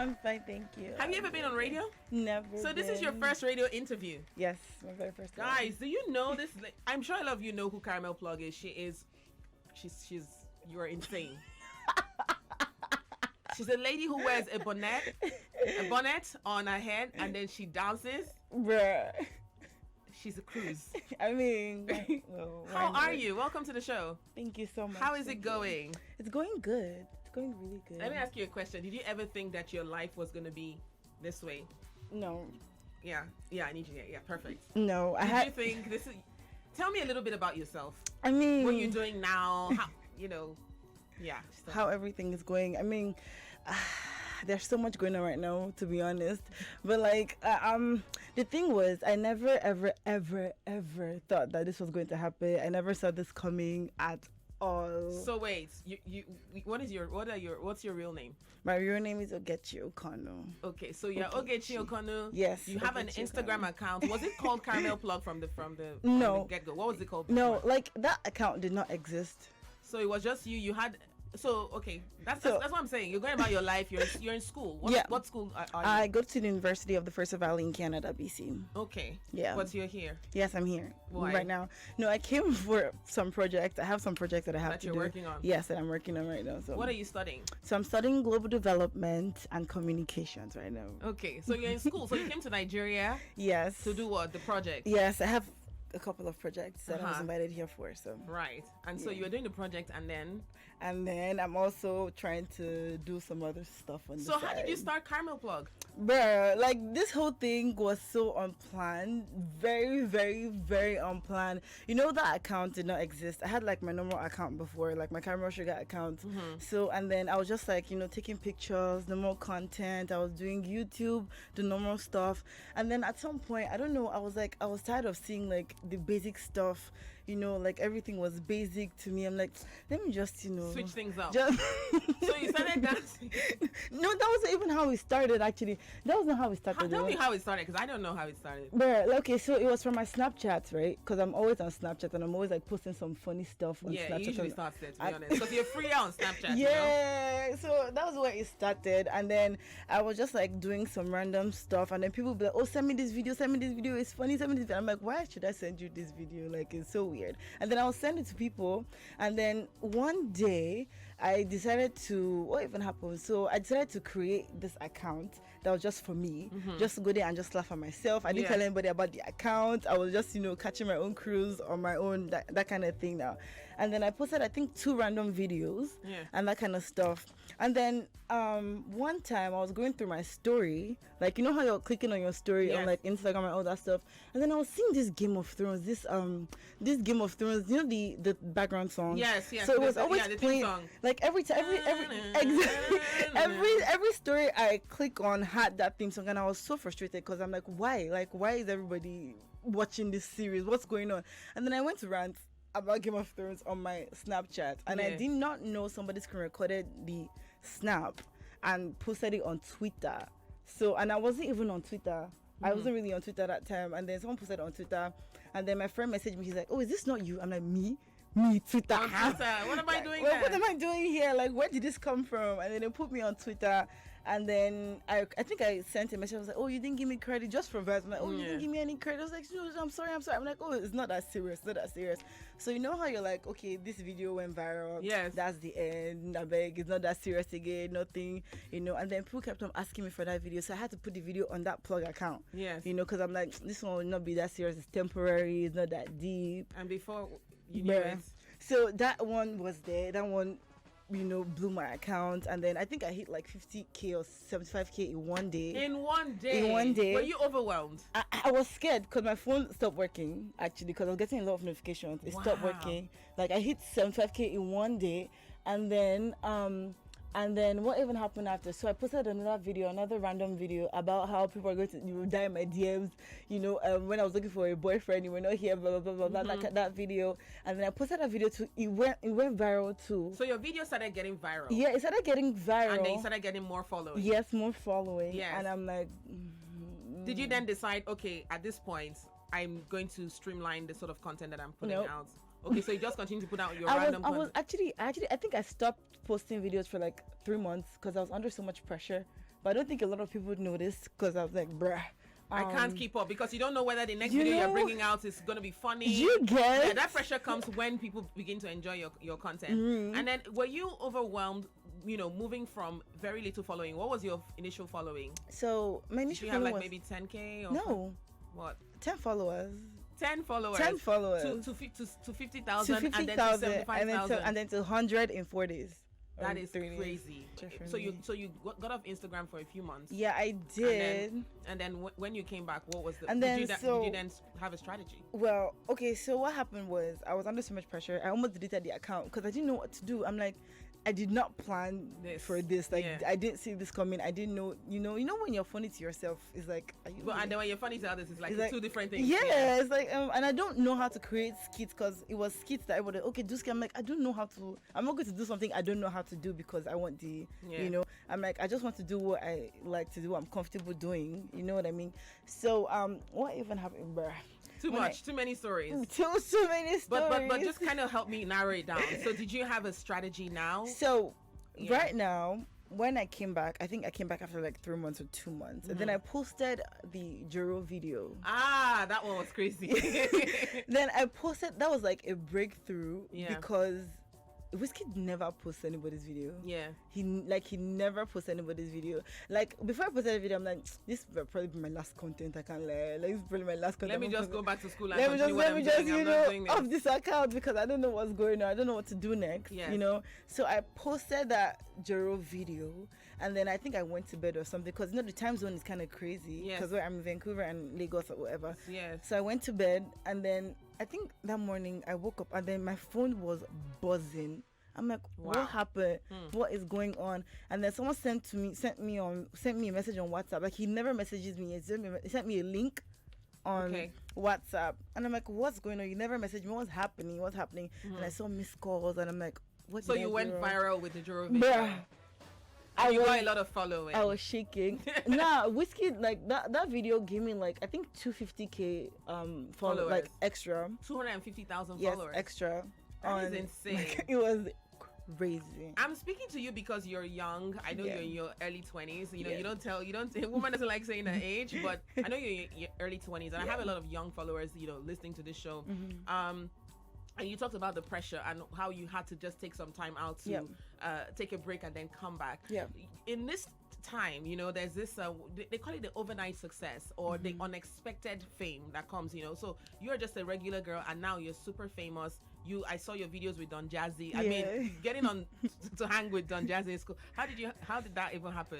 I'm fine, thank you. Have you ever been on radio? Never. So this is your first radio interview? Yes, my very first time. Guys, do you know this? I'm sure a lot of you know who Caramel Plug is. She's you are insane. She's a lady who wears a bonnet on her head, and then she dances. Bruh. She's a cruise. I mean, well, how are you? Welcome to the show. Thank you so much. How is it going? It's going good. It's going really good. Let me ask you a question. Did you ever think that your life was going to be this way? No. Yeah, I need you. Yeah, perfect. No, Did you think this is... Tell me a little bit about yourself. I mean... What you're doing now, how, yeah. How everything is going. I mean... there's so much going on right now, to be honest, but like the thing was, I never ever thought that this was going to happen. I never saw this coming at all. So wait, what's your real name? My real name is Ogechi Okano. Okay, so you're Ogechi Okano. Yes. You have an Instagram account. Was it called Caramel Plug from the no get go? What was it called before? No, like that account did not exist. So it was just you had. So okay, that's what I'm saying. You're going about your life. You're in school. What school are you? I go to the University of the First Valley in Canada, BC. Okay. Yeah. But you're here. Yes, I'm here. Why? Right now. No, I came for some projects. I have some projects that I have to do. That you're working on. Yes, that I'm working on right now. So what are you studying? So I'm studying global development and communications right now. Okay, so you're in school. So you came to Nigeria. Yes. To do what? The project. Yes, I have a couple of projects that I was invited here for. So right, and so you were doing the project, and then I'm also trying to do some other stuff on the side. So how did you start Caramel Plug? Bruh, like this whole thing was so unplanned, very very unplanned. You know, that account did not exist. I had like my normal account before, like my Caramel Sugar account. So and then I was just like, taking pictures, normal content. I was doing YouTube, the normal stuff, and then at some point, I don't know, I was tired of seeing like the basic stuff, like everything was basic to me. I'm like, let me just switch things up. So you started dancing? No, that wasn't even how it started. Actually, that wasn't how it started. Tell me how it started, because I don't know how it started. But okay, so it was from my Snapchat, right? Because I'm always on Snapchat and I'm always like posting some funny stuff on Snapchat. Yeah, it usually starts there, to be honest, because you're free on Snapchat. Yeah, so that was where it started, and then I was just like doing some random stuff, and then people would be like, "Oh, send me this video, it's funny, send me this video." I'm like, why should I send you this video? Like, it's so weird. And then I'll send it to people, and then one day I decided to, what even happened? So I decided to create this account that was just for me, just to go there and just laugh at myself. I didn't tell anybody about the account. I was just, catching my own cruise on my own, that kind of thing now. And then I posted, I think, 2 random videos and that kind of stuff. And then one time I was going through my story, like, how you're clicking on your story on like Instagram and all that stuff. And then I was seeing this Game of Thrones, this Game of Thrones, the background song. Yes. So it was always playing, like every time, every story I click on had that theme song, and I was so frustrated because I'm like, why? Like, why is everybody watching this series? What's going on? And then I went to rant about Game of Thrones on my Snapchat, and I did not know somebody screen recorded the snap and posted it on Twitter. So, and I wasn't even on Twitter. I wasn't really on Twitter that time, and then someone posted it on Twitter, and then my friend messaged me. He's like, "Oh, is this not you?" I'm like, "Me, Twitter. What am I doing? What am I doing here? Like, where did this come from?" And then they put me on Twitter, and then I think I sent a message. I was like, "Oh, you didn't give me credit just for vibes." I'm like, "Oh, you didn't give me any credit." I was like, "No, I'm sorry." I'm like, "Oh, it's not that serious. So you know how you're like, okay, this video went viral. Yes, that's the end. I beg, it's not that serious again. Nothing, And then people kept on asking me for that video, so I had to put the video on that plug account. Yes, because I'm like, this one will not be that serious. It's temporary. It's not that deep. And before you knew it. So that one was there. That one, blew my account, and then I think I hit like 50K or 75K in one day. In one day. Were you overwhelmed? I was scared because my phone stopped working, actually, because I was getting a lot of notifications. It stopped working. Like, I hit 75K in one day, and then what even happened after? So I posted another random video about how people are going to die in my DMs. When I was looking for a boyfriend, you were not here, blah blah blah blah blah. That video, and then I posted that video too. It went viral too. So your video started getting viral. Yeah, it started getting viral, and then you started getting more following. Yes, more following. Yes. And I'm like, Did you then decide, okay, at this point, I'm going to streamline the sort of content that I'm putting out? Okay, so you just continue to put out your random content. I was actually, I think I stopped posting videos for like 3 months because I was under so much pressure but I don't think a lot of people noticed because I was like, bruh. I can't keep up because you don't know whether the next you video know, you're bringing out is going to be funny. You get Yeah, that pressure comes when people begin to enjoy your content. And then were you overwhelmed, moving from very little following? What was your initial following? So my initial Did you have like was, maybe 10K? Or no. What? 10 followers. 10 followers. 10 followers. To 50,000 to 50,000 and then to 75,000. and then to 100 in 4 days. That is crazy. So you got off Instagram for a few months. Yeah, I did. And then when you came back, what was the? And did then you then have a strategy? Well, okay. So what happened was I was under so much pressure. I almost deleted the account because I didn't know what to do. I'm like, I did not plan for this. Like, I didn't see this coming. I didn't know. You know when you're funny to yourself, it's like. And then when you're funny to others, it's like two different things. Yeah, it's like, and I don't know how to create skits because it was skits that everybody do skits. I'm like, I don't know how to. I'm not going to do something I don't know how to do because I want the. I'm like, I just want to do what I like to do. What I'm comfortable doing. You know what I mean? So what even happened, bruh? Too many stories. Too many stories. But just kind of help me narrow it down. So did you have a strategy now? So right now, when I came back, I think I came back after like 3 months or 2 months, and then I posted the Jero video. That one was crazy. Then I posted, that was like a breakthrough because Wizkid never posts anybody's video. Yeah. He never posts anybody's video. Like before I posted a video, I'm like, this will probably be my last content. I can't lie. Like this is probably my last content. Let me just go back to school and let me just off off this account because I don't know what's going on. I don't know what to do next. Yes. So I posted that Jero video, and then I think I went to bed or something because the time zone is kind of crazy. Because where I'm in Vancouver and Lagos or whatever. Yes. So I went to bed, and then I think that morning I woke up and then my phone was buzzing. I'm like, what happened? What is going on? And then someone sent me a message on WhatsApp. Like he never messages me. He sent me a link on WhatsApp, and I'm like, what's going on? You never messaged me. What's happening? And I saw missed calls, and I'm like, what? So you went viral with the Jero video. Bruh. You got a lot of following. I was shaking. Wizkid, like that video gave me like I think 250K followers, like extra. 250,000 yes, followers. Extra. That is insane. Like, it was crazy. I'm speaking to you because you're young. I know you're in your early 20s. A woman doesn't like saying her age, but I know you're in your early 20s, and I have a lot of young followers, listening to this show. And you talked about the pressure and how you had to just take some time out to take a break and then come back. Yeah. In this time, there's this, they call it the overnight success or the unexpected fame that comes, So you're just a regular girl and now you're super famous. I saw your videos with Don Jazzy. I mean, getting on to hang with Don Jazzy in school. How did that even happen?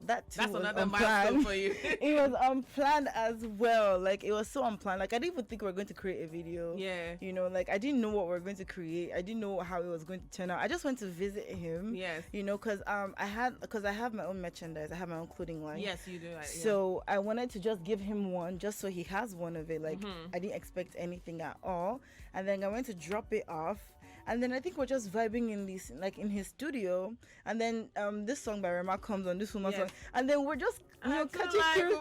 That's another milestone for you. It was unplanned as well. Like it was so unplanned. Like I didn't even think we were going to create a video. Yeah. Like I didn't know what we were going to create. I didn't know how it was going to turn out. I just went to visit him. Yes. Because I have my own merchandise. I have my own clothing line. Yes, you do. So I wanted to just give him one, just so he has one of it. Like I didn't expect anything at all. And then I went to drop it off, and then I think we're just vibing in his studio, and then this song by Rema comes on, this woman's song, and then we're just catching through,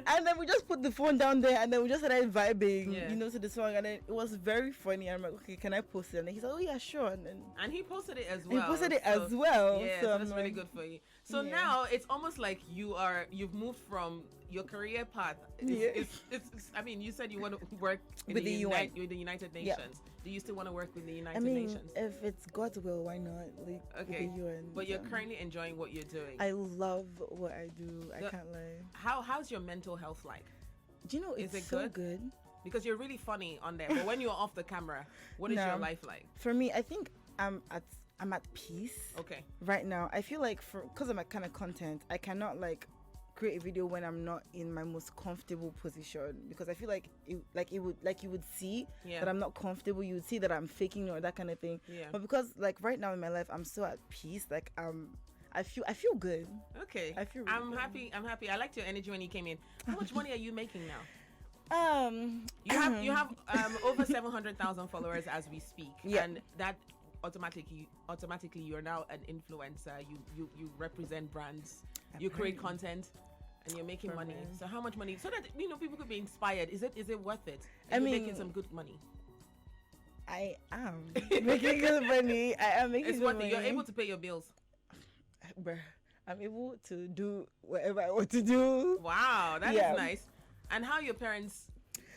and then we just put the phone down there, and then we just started vibing, to the song, and then it was very funny. I'm like, okay, can I post it? And he's like, oh yeah, sure. And he posted it as well. Yeah, so that's really good for you. So now it's almost like you've moved from your career path. I mean, you said you want to work with the United Nations. Yeah. Do you still want to work with the United Nations? If it's God's will, why not? Like, okay. With the UN, but you're currently enjoying what you're doing. I love what I do. I can't lie. How's your mental health like? Do you know it's so good? Because you're really funny on there, but when you're off the camera, what is your life like? For me, I think I'm at peace. Okay. Right now, I feel like because of my kind of content, I cannot create a video when I'm not in my most comfortable position, because I feel like you would see that I'm not comfortable. You would see that I'm faking or that kind of thing. Yeah. But because right now in my life, I'm so at peace. I feel good. Okay. I feel. Really I'm happy. I liked your energy when you came in. How much money are you making now? You have over 700,000 followers as we speak. Yeah. And that automatically you're now an influencer. You represent brands. You create content, and you're making money. So how much money? So that people could be inspired. Is it worth it? Are you making some good money? I am making good money. I am making good money. You're able to pay your bills. Bruh, I'm able to do whatever I want to do. Wow, that is nice. And how your parents?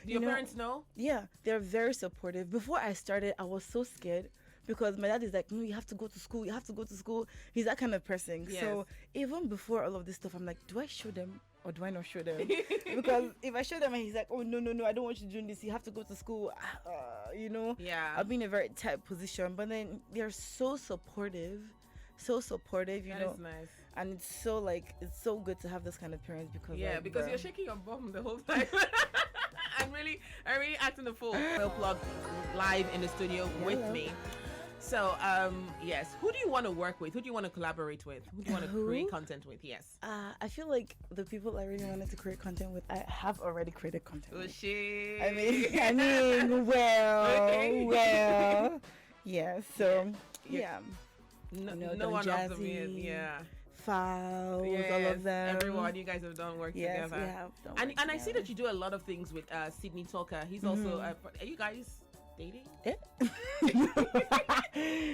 Do your parents know? Yeah, they're very supportive. Before I started, I was so scared because my dad is like, no, you have to go to school. You have to go to school. He's that kind of person. Yes. So even before all of this stuff, I'm like, do I show them or do I not show them? Because if I show them and he's like, oh, no, I don't want you doing this. You have to go to school. Yeah. I'll be in a very tight position. But then they're so supportive. So supportive, That is nice. And it's so good to have those kind of parents because because you're shaking your bum the whole time. I'm really acting the fool. Will Plug live in the studio with me. So yes, who do you want to work with? Who do you want to collaborate with? Who do you want to create content with? Yes. I feel like the people I really wanted to create content with, I have already created content Oh with. shit. I mean, well, yeah. So yeah. No one of them is, yeah. Files, all of them. Everyone, you guys have done work together. And I see that you do a lot of things with Sydney Talker. He's also. Are you guys dating?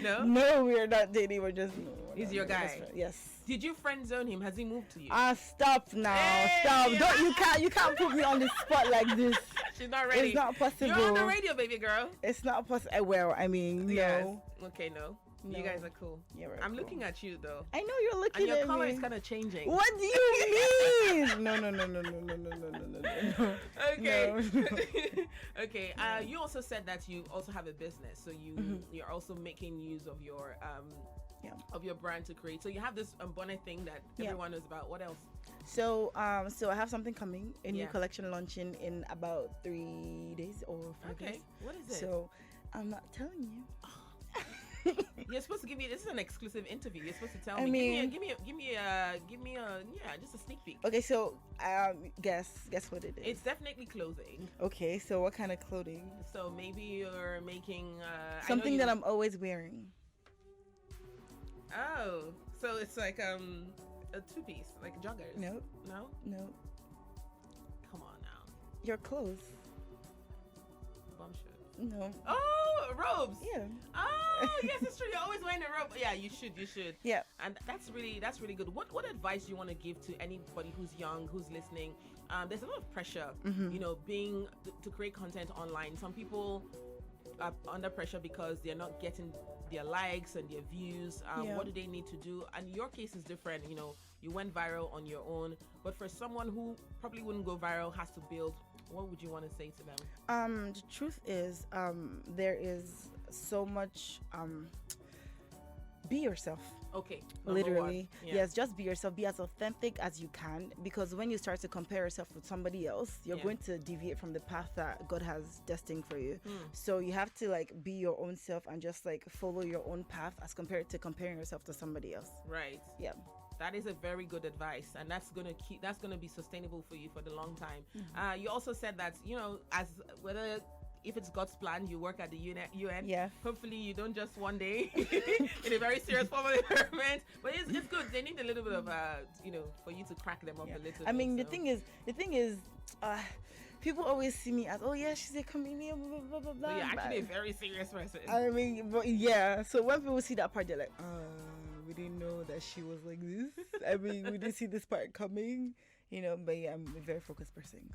No. No, we are not dating. We're just. He's your guy. Yes. Did you friend zone him? Has he moved to you? Stop now. Hey, stop. Yeah. You can't put me on the spot like this. She's not ready. It's not possible. You're on the radio, baby girl. It's not possible. Well, I mean, yes. No. Okay, no. You guys are cool. Yeah, I'm cool. Looking at you though. I know you're looking at me. And your color me. is kind of changing. What do you mean? No. Okay. No. Okay. You also said that you also have a business, so you're also making use of your of your brand to create. So you have this bonnet thing that everyone knows about. What else? So I have something coming, a new collection launching in about 3 days or 5 days. What is it? So I'm not telling you. You're supposed to give me. This is an exclusive interview. You're supposed to tell me. Give me just a sneak peek. Okay, so guess what it is. It's definitely clothing. Okay, so what kind of clothing? So maybe you're making something that I'm always wearing. Oh, so it's like a two-piece, like joggers. No. Come on now. Your clothes. Bum shirt. No. Oh, robes. Yeah. Oh, yes, it's true. You're always wearing a robe. Yeah, you should. Yeah. And that's really good. What advice do you want to give to anybody who's young, who's listening? There's a lot of pressure, being to create content online. Some people are under pressure because they're not getting their likes and their views. What do they need to do? And your case is different. You went viral on your own, but for someone who probably wouldn't go viral, has to build. What would you want to say to them? The truth is, there is so much. Be yourself. Okay. Literally. Yes, just be yourself. Be as authentic as you can, because when you start to compare yourself with somebody else, you're going to deviate from the path that God has destined for you. So you have to be your own self and just follow your own path as compared to comparing yourself to somebody else. Right. Yeah. That is a very good advice, and that's gonna be sustainable for you for the long time. You also said that if it's God's plan, you work at the UN. Yeah. Hopefully, you don't just one day in a very serious formal environment. But it's good. They need a little bit of for you to crack them up a little. I mean, bit, the thing is, people always see me as, oh yeah, she's a comedian, blah blah blah blah. But you're actually a very serious person. I mean, but yeah. So when people see that part, they're like, we didn't know that she was like this. I mean, we didn't see this part coming, but yeah, I'm a very focused person.